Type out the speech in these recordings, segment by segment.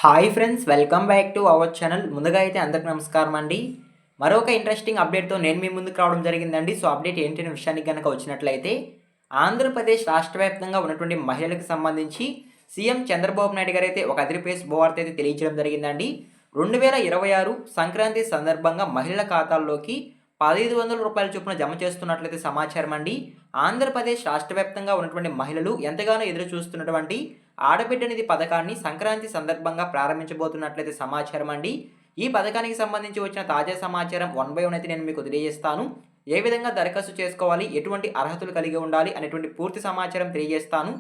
Hi friends, welcome back to our channel. ముందుగా అయితే అందరికి నమస్కారం అండి. మరొక ఇంట్రెస్టింగ్ అప్డేట్తో నేను మీ ముందుకు రావడం జరిగిందండి. సో అప్డేట్ ఏంటనే విషయానికి కనుక వచ్చినట్లయితే, ఆంధ్రప్రదేశ్ రాష్ట్ర వ్యాప్తంగా ఉన్నటువంటి మహిళలకు సంబంధించి సీఎం చంద్రబాబు నాయుడు గారు అయితే ఒక అదిరిపోయే శుభవార్త అయితే తెలియజేయడం జరిగిందండి. 2026 సంక్రాంతి సందర్భంగా మహిళల ఖాతాల్లోకి 1500 రూపాయల చొప్పున జమ చేస్తున్నట్లయితే సమాచారం అండి. ఆంధ్రప్రదేశ్ రాష్ట్ర వ్యాప్తంగా ఉన్నటువంటి మహిళలు ఎంతగానో ఎదురు చూస్తున్నటువంటి ఆడబిడ్డ నిధి పథకాన్ని సంక్రాంతి సందర్భంగా ప్రారంభించబోతున్నట్లయితే సమాచారం అండి. ఈ పథకానికి సంబంధించి వచ్చిన తాజా సమాచారం 1 బై 1 అయితే నేను మీకు తెలియజేస్తాను. ఏ విధంగా దరఖాస్తు చేసుకోవాలి, ఎటువంటి అర్హతలు కలిగి ఉండాలి అనేటువంటి పూర్తి సమాచారం తెలియజేస్తాను.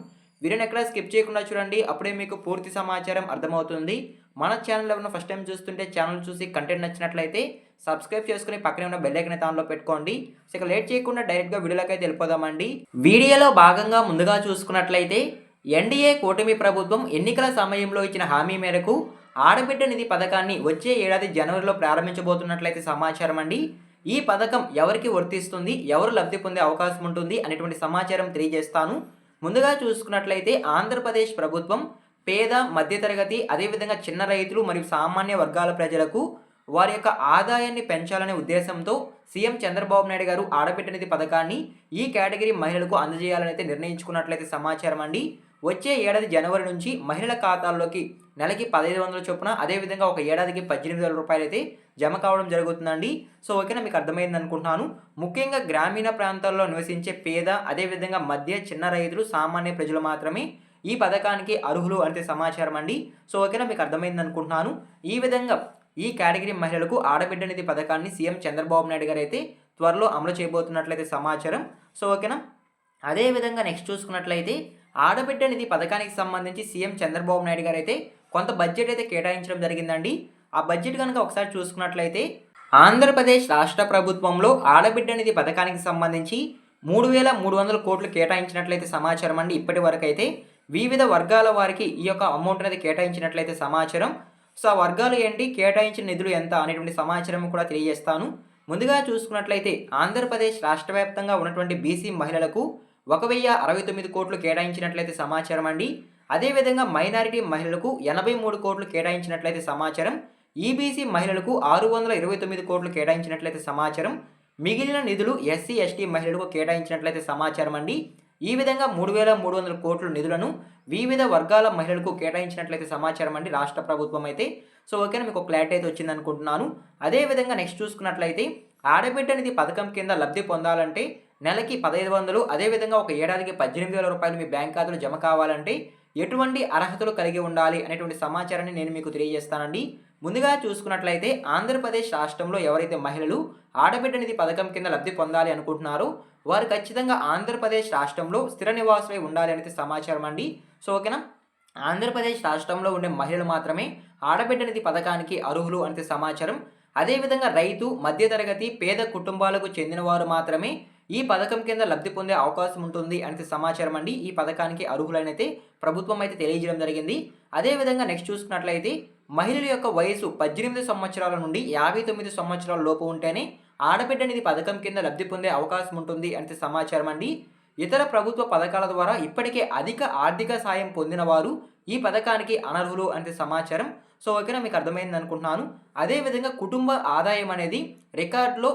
వీడియోని ఎక్కడ స్కిప్ చేయకుండా చూడండి, అప్పుడే మీకు పూర్తి సమాచారం అర్థమవుతుంది. మన ఛానల్ ఎవరైనా ఫస్ట్ టైం చూస్తుంటే ఛానల్ చూసి కంటెంట్ నచ్చినట్లయితే సబ్స్క్రైబ్ చేసుకుని పక్కనే ఉన్న బెల్ ఐకాన్ ఆన్లో పెట్టుకోండి. సో ఇక లేట్ చేయకుండా డైరెక్ట్గా వీడియోలోకి అయితే వెళ్ళిపోదామండి. వీడియోలో భాగంగా ముందుగా చూసుకున్నట్లయితే, ఎన్డీఏ కూటమి ప్రభుత్వం ఎన్నికల సమయంలో ఇచ్చిన హామీ మేరకు ఆడబిడ్డ నిధి పథకాన్ని వచ్చే ఏడాది జనవరిలో ప్రారంభించబోతున్నట్లయితే సమాచారం అండి. ఈ పథకం ఎవరికి వర్తిస్తుంది, ఎవరు లబ్ధి పొందే అవకాశం ఉంటుంది అనేటువంటి సమాచారం తెలియజేస్తాను. ముందుగా చూసుకున్నట్లయితే ఆంధ్రప్రదేశ్ ప్రభుత్వం పేద, మధ్యతరగతి, అదేవిధంగా చిన్న రైతులు మరియు సామాన్య వర్గాల ప్రజలకు వారి యొక్క ఆదాయాన్ని పెంచాలనే ఉద్దేశంతో సీఎం చంద్రబాబు నాయుడు గారు ఆడబిడ్డ నిధి పథకాన్ని ఈ కేటగిరీ మహిళలకు అందజేయాలని అయితే నిర్ణయించుకున్నట్లయితే సమాచారం అండి. వచ్చే ఏడాది జనవరి నుంచి మహిళల ఖాతాల్లోకి నెలకి 1500 చొప్పున, అదేవిధంగా ఒక ఏడాదికి 18,000 రూపాయలు అయితే జమ కావడం జరుగుతుందండి. సో ఓకేనా, మీకు అర్థమైంది అనుకుంటున్నాను. ముఖ్యంగా గ్రామీణ ప్రాంతాల్లో నివసించే పేద, అదేవిధంగా మధ్య చిన్న రైతులు, సామాన్య ప్రజలు మాత్రమే ఈ పథకానికి అర్హులు అంటే సమాచారం అండి. సో ఓకేనా, మీకు అర్థమైంది అనుకుంటున్నాను. ఈ విధంగా ఈ కేటగిరీ మహిళలకు ఆడబిడ్డ నిధి పథకాన్ని సీఎం చంద్రబాబు నాయుడు గారు అయితే త్వరలో అమలు చేయబోతున్నట్లయితే సమాచారం. సో ఓకేనా, అదేవిధంగా నెక్స్ట్ చూసుకున్నట్లయితే ఆడబిడ్డ నిధి పథకానికి సంబంధించి సీఎం చంద్రబాబు నాయుడు గారు అయితే కొంత బడ్జెట్ అయితే కేటాయించడం జరిగిందండి. ఆ బడ్జెట్ కనుక ఒకసారి చూసుకున్నట్లయితే, ఆంధ్రప్రదేశ్ రాష్ట్ర ప్రభుత్వంలో ఆడబిడ్డ నిధి పథకానికి సంబంధించి 3,300 కోట్లు కేటాయించినట్లయితే సమాచారం అండి. ఇప్పటి వరకు అయితే వివిధ వర్గాల వారికి ఈ యొక్క అమౌంట్ అనేది కేటాయించినట్లయితే సమాచారం. సో ఆ వర్గాలు ఏంటి, కేటాయించిన నిధులు ఎంత అనేటువంటి సమాచారం కూడా తెలియజేస్తాను. ముందుగా చూసుకున్నట్లయితే ఆంధ్రప్రదేశ్ రాష్ట్ర వ్యాప్తంగా ఉన్నటువంటి బీసీ మహిళలకు 1,069 కోట్లు కేటాయించినట్లయితే సమాచారం అండి. అదేవిధంగా మైనారిటీ మహిళలకు 83 కోట్లు కేటాయించినట్లయితే సమాచారం. ఈబీసీ మహిళలకు 629 కోట్లు కేటాయించినట్లయితే సమాచారం. మిగిలిన నిధులు ఎస్సీ ఎస్టీ మహిళలకు కేటాయించినట్లయితే సమాచారం అండి. ఈ విధంగా 3,300 కోట్ల నిధులను వివిధ వర్గాల మహిళలకు కేటాయించినట్లయితే సమాచారం అండి రాష్ట్ర ప్రభుత్వం అయితే. సో ఓకేనా, మీకు క్లారిటీ అయితే వచ్చింది అనుకుంటున్నాను. అదేవిధంగా నెక్స్ట్ చూసుకున్నట్లయితే ఆడబిడ్డ నిధి పథకం కింద లబ్ధి పొందాలంటే నెలకి 1,500, అదేవిధంగా ఒక ఏడాదికి 18,000 రూపాయలు మీ బ్యాంక్ ఖాతాలో జమ కావాలంటే ఎటువంటి అర్హతలు కలిగి ఉండాలి అనేటువంటి సమాచారాన్ని నేను మీకు తెలియజేస్తానండి. ముందుగా చూసుకున్నట్లయితే ఆంధ్రప్రదేశ్ రాష్ట్రంలో ఎవరైతే మహిళలు ఆడబిడ్డ నిధి పథకం కింద లబ్ధి పొందాలి అనుకుంటున్నారో వారు ఖచ్చితంగా ఆంధ్రప్రదేశ్ రాష్ట్రంలో స్థిర నివాసులై ఉండాలి అనేది సమాచారం అండి. సో ఓకేనా, ఆంధ్రప్రదేశ్ రాష్ట్రంలో ఉండే మహిళలు మాత్రమే ఆడబిడ్డ నిధి పథకానికి అర్హులు అనేది సమాచారం. అదేవిధంగా రైతు, మధ్యతరగతి, పేద కుటుంబాలకు చెందిన వారు మాత్రమే ఈ పథకం కింద లబ్ధి పొందే అవకాశం ఉంటుంది అనేది సమాచారం అండి. ఈ పథకానికి అర్హులైనైతే ప్రభుత్వం అయితే తెలియజేయడం జరిగింది. అదేవిధంగా నెక్స్ట్ చూసుకున్నట్లయితే మహిళల యొక్క వయసు 18 సంవత్సరాల నుండి 59 సంవత్సరాల లోపు ఉంటేనే ఆడబిడ్డ నిధి పథకం కింద లబ్ధి పొందే అవకాశం ఉంటుంది అంటే సమాచారం అండి. ఇతర ప్రభుత్వ పథకాల ద్వారా ఇప్పటికే అధిక ఆర్థిక సాయం పొందిన వారు ఈ పథకానికి అనర్హులు అంటే సమాచారం. సో ఓకేనా, మీకు అర్థమైంది అనుకుంటున్నాను. అదేవిధంగా కుటుంబ ఆదాయం అనేది రికార్డులో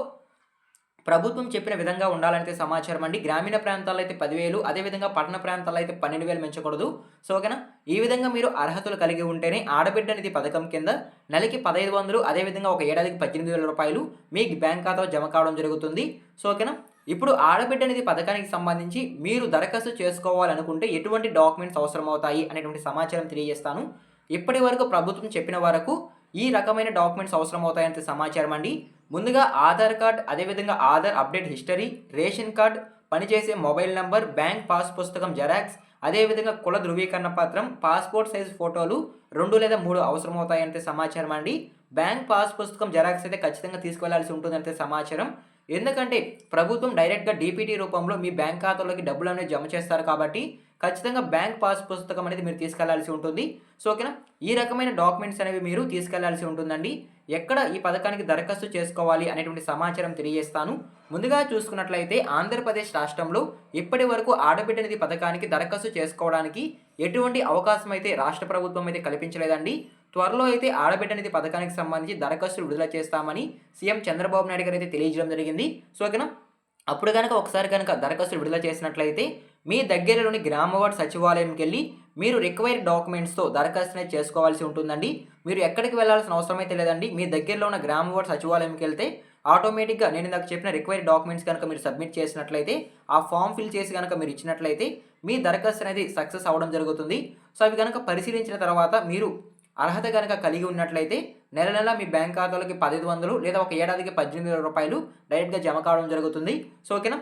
ప్రభుత్వం చెప్పిన విధంగా ఉండాలంటే సమాచారం అండి. గ్రామీణ ప్రాంతాల్లో అయితే 10,000, అదేవిధంగా పట్టణ ప్రాంతాల్లో అయితే 12,000 పెంచకూడదు. సో ఓకేనా, ఈ విధంగా మీరు అర్హతలు కలిగి ఉంటేనే ఆడబిడ్డ నిధి పథకం కింద నెలకి 1,500, అదేవిధంగా ఒక ఏడాదికి 18,000 రూపాయలు మీ బ్యాంక్ ఖాతాలో జమ కావడం జరుగుతుంది. సో ఓకేనా, ఇప్పుడు ఆడబిడ్డ నిధి పథకానికి సంబంధించి మీరు దరఖాస్తు చేసుకోవాలనుకుంటే ఎటువంటి డాక్యుమెంట్స్ అవసరం అవుతాయి అనేటువంటి సమాచారం తెలియజేస్తాను. ఇప్పటి వరకు ప్రభుత్వం చెప్పిన వరకు ఈ రకమైన డాక్యుమెంట్స్ అవసరం అవుతాయంటే సమాచారం అండి. ముందుగా ఆధార్ కార్డ్, అదేవిధంగా Aadhaar update history, ration card, పనిచేసే మొబైల్ నంబర్, బ్యాంక్ పాస్ పుస్తకం జెరాక్స్, అదేవిధంగా కుల ధృవీకరణ పత్రం, పాస్పోర్ట్ సైజ్ ఫోటోలు 2 లేదా 3 అవసరం అవుతాయంటే సమాచారం అండి. బ్యాంక్ పాస్ పుస్తకం జెరాక్స్ అయితే ఖచ్చితంగా తీసుకువెళ్లాల్సి ఉంటుందంటే సమాచారం. ఎందుకంటే ప్రభుత్వం డైరెక్ట్గా డీపీటీ రూపంలో మీ బ్యాంక్ ఖాతాలోకి డబ్బులు అనేది జమ చేస్తారు కాబట్టి ఖచ్చితంగా బ్యాంక్ పాస్ పుస్తకం అనేది మీరు తీసుకెళ్లాల్సి ఉంటుంది. సో ఓకేనా, ఈ రకమైన డాక్యుమెంట్స్ అనేవి మీరు తీసుకెళ్లాల్సి ఉంటుందండి. ఎక్కడ ఈ పథకానికి దరఖాస్తు చేసుకోవాలి అనేటువంటి సమాచారం తెలియజేస్తాను. ముందుగా చూసుకున్నట్లయితే ఆంధ్రప్రదేశ్ రాష్ట్రంలో ఇప్పటి వరకు ఆడబిడ్డ నిధి పథకానికి దరఖాస్తు చేసుకోవడానికి ఎటువంటి అవకాశం అయితే రాష్ట్ర ప్రభుత్వం అయితే కల్పించలేదండి. త్వరలో అయితే ఆడబిడ్డ నిధి పథకానికి సంబంధించి దరఖాస్తులు విడుదల చేస్తామని సీఎం చంద్రబాబు నాయుడు గారు అయితే తెలియజేయడం జరిగింది. సో ఓకేనా, అప్పుడు కనుక ఒకసారి కనుక దరఖాస్తులు విడుదల చేసినట్లయితే మీ దగ్గరలోని గ్రామ వార్డు సచివాలయంకి వెళ్ళి మీరు రిక్వైర్డ్ డాక్యుమెంట్స్తో దరఖాస్తు అనేది చేసుకోవాల్సి ఉంటుందండి. మీరు ఎక్కడికి వెళ్ళాల్సిన అవసరం అయితే లేదండి. మీ దగ్గరలో ఉన్న గ్రామ వార్డు సచివాలయంకి వెళ్తే ఆటోమేటిక్గా నేను ఇందాక చెప్పిన రిక్వైర్డ్ డాక్యుమెంట్స్ కనుక మీరు సబ్మిట్ చేసినట్లయితే, ఆ ఫామ్ ఫిల్ చేసి కనుక మీరు ఇచ్చినట్లయితే మీ దరఖాస్తు అనేది సక్సెస్ అవ్వడం జరుగుతుంది. సో అవి కనుక పరిశీలించిన తర్వాత మీరు అర్హత కనుక కలిగి ఉన్నట్లయితే నెల నెల మీ బ్యాంక్ ఖాతాలోకి 1500 లేదా ఒక ఏడాదికి 18,000 రూపాయలు డైరెక్ట్గా జమ కావడం జరుగుతుంది. సో ఓకేనా,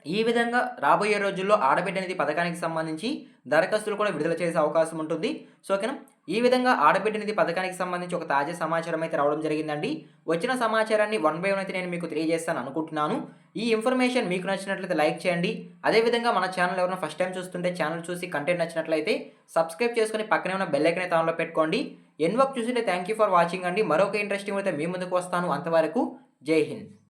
ఈ విధంగా రాబోయే రోజుల్లో ఆడబిడ్డ నిధి పథకానికి సంబంధించి దరఖాస్తులు కూడా విడుదల చేసే అవకాశం ఉంటుంది. సో ఓకేనా, ఈ విధంగా ఆడబిడ్డ నిధి పథకానికి సంబంధించి ఒక తాజా సమాచారం అయితే రావడం జరిగిందండి. వచ్చిన సమాచారాన్ని వన్ బై వన్ అయితే నేను మీకు తెలియజేస్తాను అనుకుంటున్నాను. ఈ ఇన్ఫర్మేషన్ మీకు నచ్చినట్లయితే లైక్ చేయండి. అదేవిధంగా మన ఛానల్ ఎవరైనా ఫస్ట్ టైం చూస్తుంటే ఛానల్ చూసి కంటెంట్ నచ్చినట్లయితే సబ్స్క్రైబ్ చేసుకొని పక్కనే ఉన్న బెల్ ఐకాన్ అయితే ఆన్లో పెట్టుకోండి. ఎన్ వర్క్ చూస్తుంటే థ్యాంక్ యూ ఫర్ వాచింగ్ అండి. మరొక ఇంట్రెస్టింగ్ అయితే మీ ముందుకు వస్తాను. అంతవరకు జై హింద్.